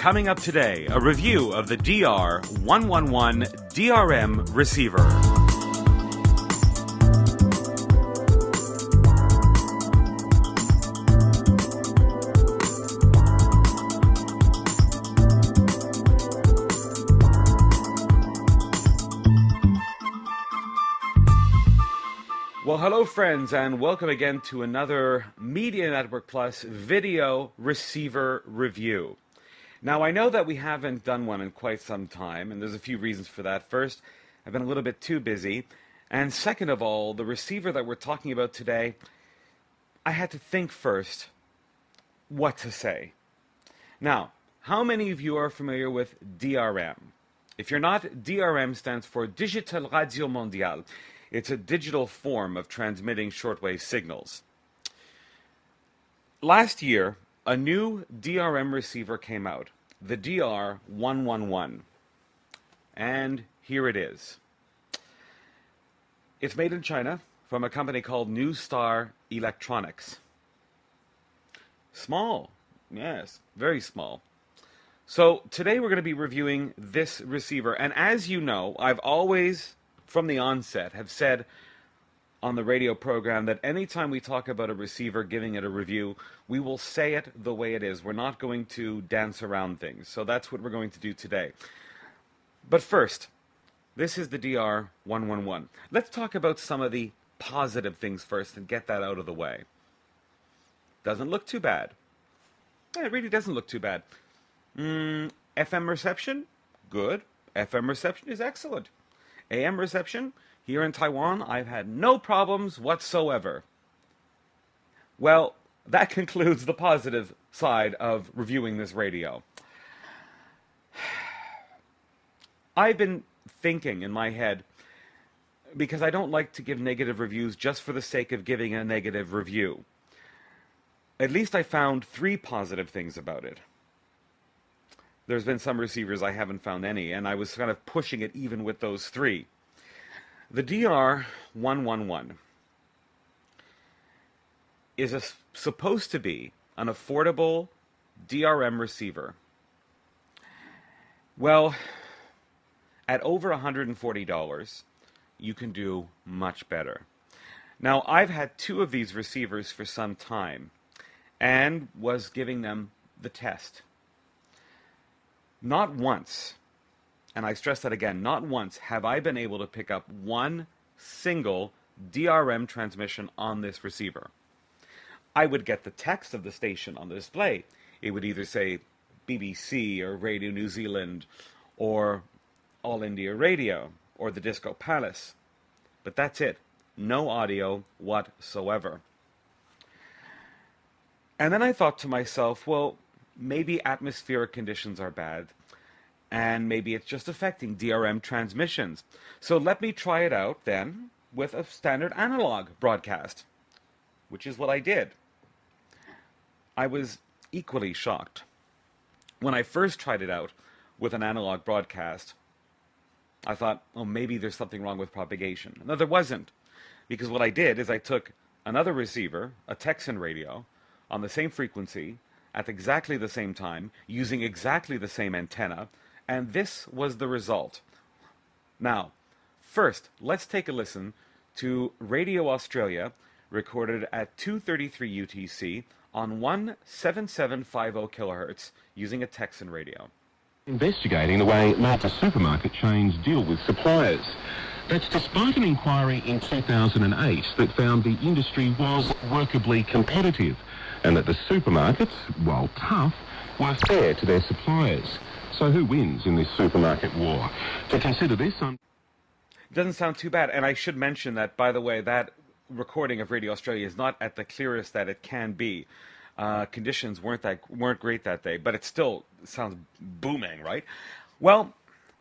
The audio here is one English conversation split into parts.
Coming up today, a review of the DR111 DRM receiver. Well, hello friends, and welcome again to another Media Network Plus video receiver review. Now, I know that we haven't done one in quite some time, and there's a few reasons for that. First, I've been a little bit too busy, and second of all, the receiver that we're talking about today, I had to think first what to say. Now, how many of you are familiar with DRM? If you're not, DRM stands for Digital Radio Mondiale. It's a digital form of transmitting shortwave signals. Last year, a new DRM receiver came out, the DR111. And here it is. It's made in China from a company called New Star Electronics. Small, yes, very small. So today we're going to be reviewing this receiver. And as you know, I've always, from the onset, have said on the radio program that anytime we talk about a receiver, giving it a review, we will say it the way it is. We're not going to dance around things. So that's what we're going to do today. But first, this is the DR111. Let's talk about some of the positive things first and get that out of the way. Doesn't look too bad. It really doesn't look too bad. FM reception? Good. FM reception is excellent. AM reception? Here in Taiwan, I've had no problems whatsoever. Well, that concludes the positive side of reviewing this radio. I've been thinking in my head, because I don't like to give negative reviews just for the sake of giving a negative review. At least I found 3 positive things about it. There's been some receivers I haven't found any, and I was kind of pushing it even with those 3. The DR111 is supposed to be an affordable DRM receiver. Well, at over $140, you can do much better. Now, I've had 2 of these receivers for some time, and was giving them the test. Not once, and I stress that again, not once have I been able to pick up one single DRM transmission on this receiver. I would get the text of the station on the display. It would either say BBC or Radio New Zealand or All India Radio or the Disco Palace. But that's it. No audio whatsoever. And then I thought to myself, well, maybe atmospheric conditions are bad, and maybe it's just affecting DRM transmissions. So let me try it out then with a standard analog broadcast, which is what I did. I was equally shocked. When I first tried it out with an analog broadcast, I thought, oh, maybe there's something wrong with propagation. No, there wasn't, because what I did is I took another receiver, a Texan radio, on the same frequency, at exactly the same time, using exactly the same antenna, and this was the result. Now, first, let's take a listen to Radio Australia, recorded at 2:33 UTC on 17750 kHz, using a Texan radio. Investigating the way major supermarket chains deal with suppliers. That's despite an inquiry in 2008 that found the industry was workably competitive, and that the supermarkets, while tough, were fair to their suppliers. So who wins in this supermarket war? To consider this, It doesn't sound too bad, and I should mention that, by the way, that recording of Radio Australia is not at the clearest that it can be. Conditions weren't great that day, but it still sounds booming, right? Well,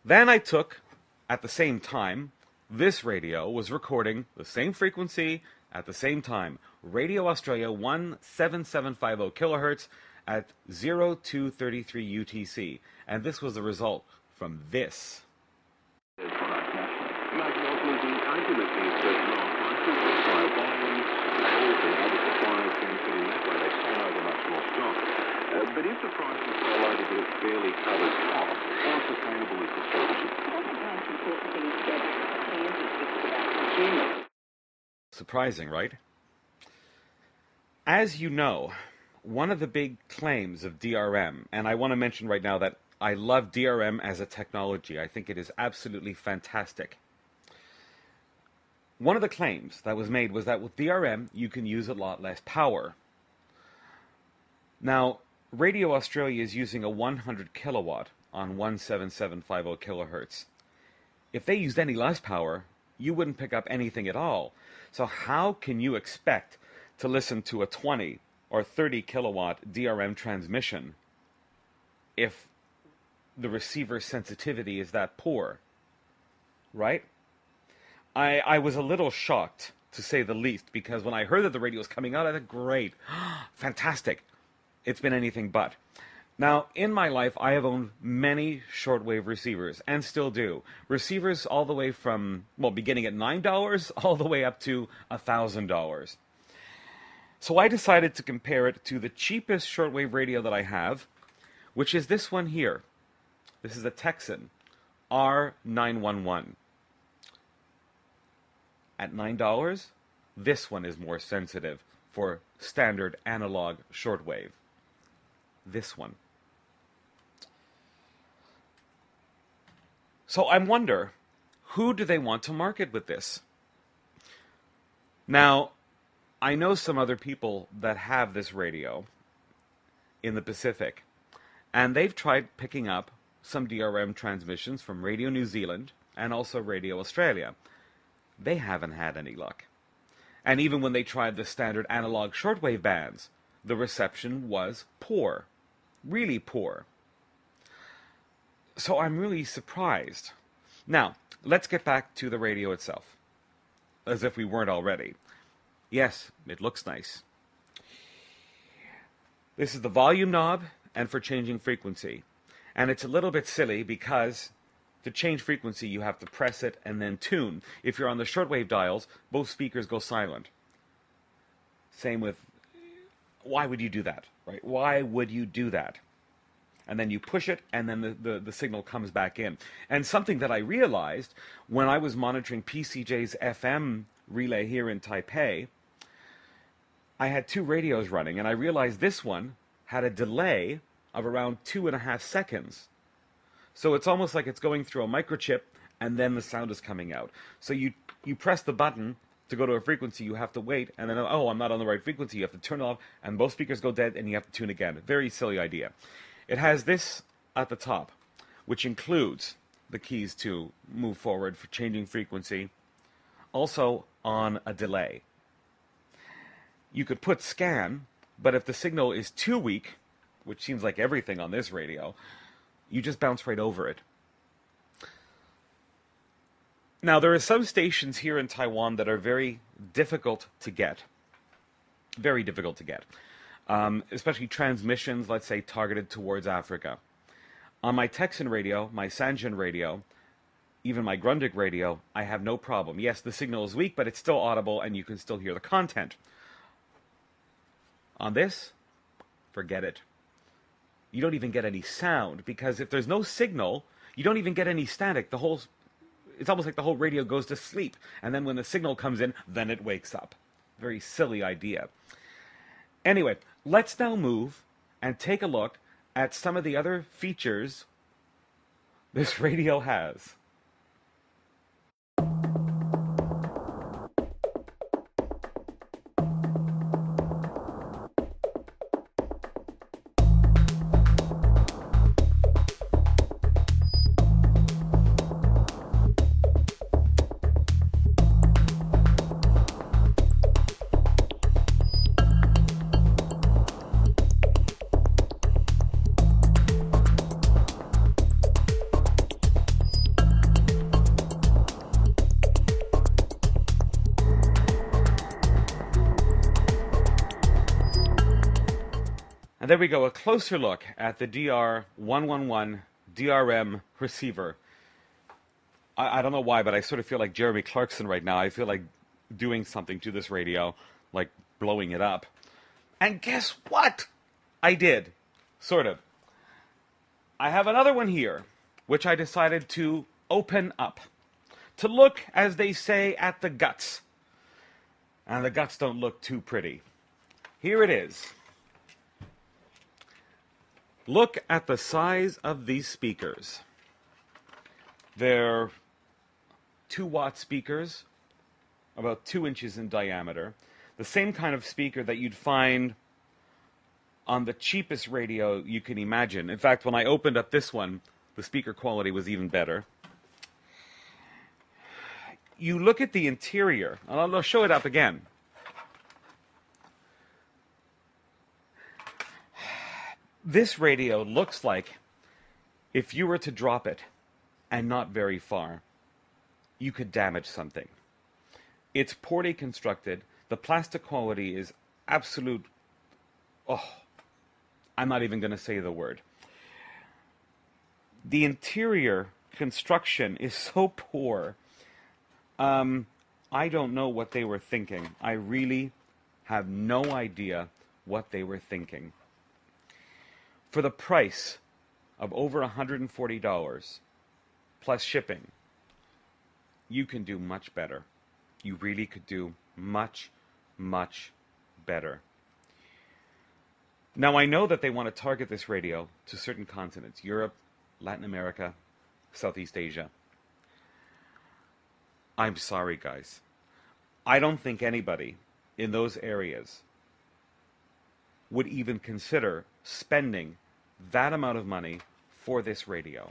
then I took, at the same time, this radio was recording the same frequency at the same time. Radio Australia 17750 kHz at 0233 UTC. And this was the result from this. but if the price is so low that it barely covers costs, how sustainable is the strategy? Surprising, right? As you know, one of the big claims of DRM, and I want to mention right now that I love DRM as a technology. I think it is absolutely fantastic. One of the claims that was made was that with DRM, you can use a lot less power. Now, Radio Australia is using a 100 kilowatt on 17750 kilohertz. If they used any less power, you wouldn't pick up anything at all. So how can you expect to listen to a 20 or 30 kilowatt DRM transmission if the receiver's sensitivity is that poor, right? I was a little shocked, to say the least, because when I heard that the radio was coming out, I thought, great, fantastic. It's been anything but. Now, in my life, I have owned many shortwave receivers, and still do. Receivers all the way from, well, beginning at $9 all the way up to $1,000. So I decided to compare it to the cheapest shortwave radio that I have, which is this one here. This is a Texan R911. At $9, this one is more sensitive for standard analog shortwave. This one. So I wonder, who do they want to market with this? Now, I know some other people that have this radio in the Pacific, and they've tried picking up some DRM transmissions from Radio New Zealand and also Radio Australia. They haven't had any luck. And even when they tried the standard analog shortwave bands, the reception was poor. Really poor. So I'm really surprised. Now, let's get back to the radio itself. As if we weren't already. Yes, it looks nice. This is the volume knob and for changing frequency. And it's a little bit silly because to change frequency you have to press it and then tune. If you're on the shortwave dials, both speakers go silent. Same with, why would you do that? Right? Why would you do that? And then you push it, and then the signal comes back in. And something that I realized when I was monitoring PCJ's FM relay here in Taipei, I had two radios running, and I realized this one had a delay of around 2.5 seconds. So it's almost like it's going through a microchip, and then the sound is coming out. So you press the button to go to a frequency, you have to wait, and then, oh, I'm not on the right frequency, you have to turn it off, and both speakers go dead, and you have to tune again. Very silly idea. It has this at the top, which includes the keys to move forward for changing frequency, also on a delay. You could put scan, but if the signal is too weak, which seems like everything on this radio, you just bounce right over it. Now, there are some stations here in Taiwan that are very difficult to get. Very difficult to get. Especially transmissions, let's say, targeted towards Africa. On my Texan radio, my Sanjin radio, even my Grundig radio, I have no problem. Yes, the signal is weak, but it's still audible and you can still hear the content. On this, forget it. You don't even get any sound, because if there's no signal, you don't even get any static. It's almost like the whole radio goes to sleep, and then when the signal comes in, then it wakes up. Very silly idea. Anyway, let's now move and take a look at some of the other features this radio has. And there we go, a closer look at the DR111 DRM receiver. I don't know why, but I sort of feel like Jeremy Clarkson right now. I feel like doing something to this radio, like blowing it up. And guess what? I did. Sort of. I have another one here, which I decided to open up, to look, as they say, at the guts. And the guts don't look too pretty. Here it is. Look at the size of these speakers. They're 2-watt speakers, about 2 inches in diameter. The same kind of speaker that you'd find on the cheapest radio you can imagine. In fact, when I opened up this one, the speaker quality was even better. You look at the interior, and I'll show it up again. This radio looks like if you were to drop it, and not very far, you could damage something. It's poorly constructed. The plastic quality is absolute... Oh, I'm not even going to say the word. The interior construction is so poor. I don't know what they were thinking. I really have no idea what they were thinking. For the price of over $140 plus shipping, you can do much better. You really could do much, much better. Now, I know that they want to target this radio to certain continents: Europe, Latin America, Southeast Asia. I'm sorry, guys. I don't think anybody in those areas would even consider spending that amount of money for this radio,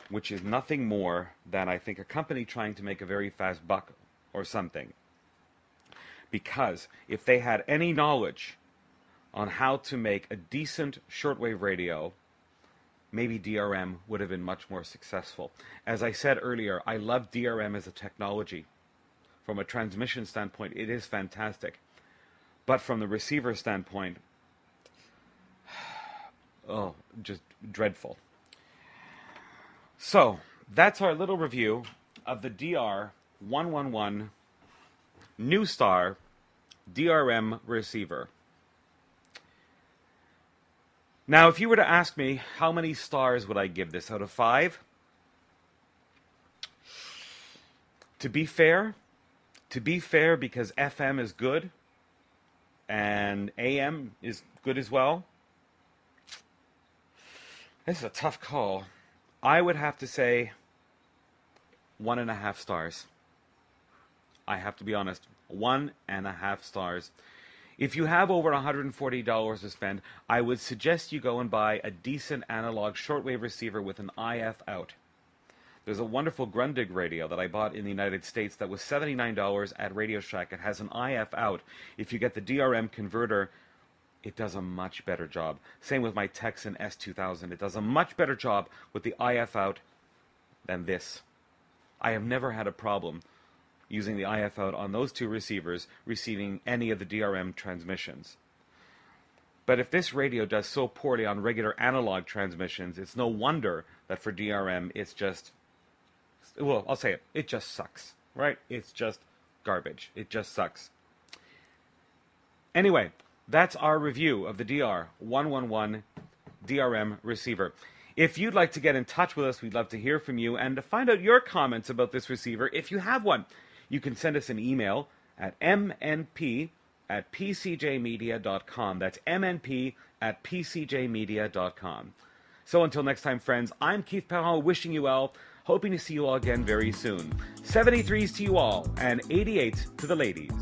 which is nothing more than, I think, a company trying to make a very fast buck or something. Because if they had any knowledge on how to make a decent shortwave radio, maybe DRM would have been much more successful. As I said earlier, I love DRM as a technology. From a transmission standpoint, it is fantastic. But from the receiver standpoint, oh, just dreadful. So, that's our little review of the DR111 New Star DRM receiver. Now, if you were to ask me how many stars would I give this out of 5, to be fair, because FM is good and AM is good as well, this is a tough call. I would have to say 1.5 stars. I have to be honest, 1.5 stars. If you have over $140 to spend, I would suggest you go and buy a decent analog shortwave receiver with an IF out. There's a wonderful Grundig radio that I bought in the United States that was $79 at Radio Shack. It has an IF out. If you get the DRM converter, it does a much better job. Same with my Texan S2000. It does a much better job with the IF out than this. I have never had a problem using the IF out on those two receivers receiving any of the DRM transmissions. But if this radio does so poorly on regular analog transmissions, it's no wonder that for DRM it's just, well, I'll say it, it just sucks, right? It's just garbage. It just sucks. Anyway, that's our review of the DR111 DRM receiver. If you'd like to get in touch with us, we'd love to hear from you and to find out your comments about this receiver. If you have one, you can send us an email at mnp@pcjmedia.com. That's mnp@pcjmedia.com. So until next time, friends, I'm Keith Perron, wishing you well, hoping to see you all again very soon. 73s to you all, and 88 to the ladies.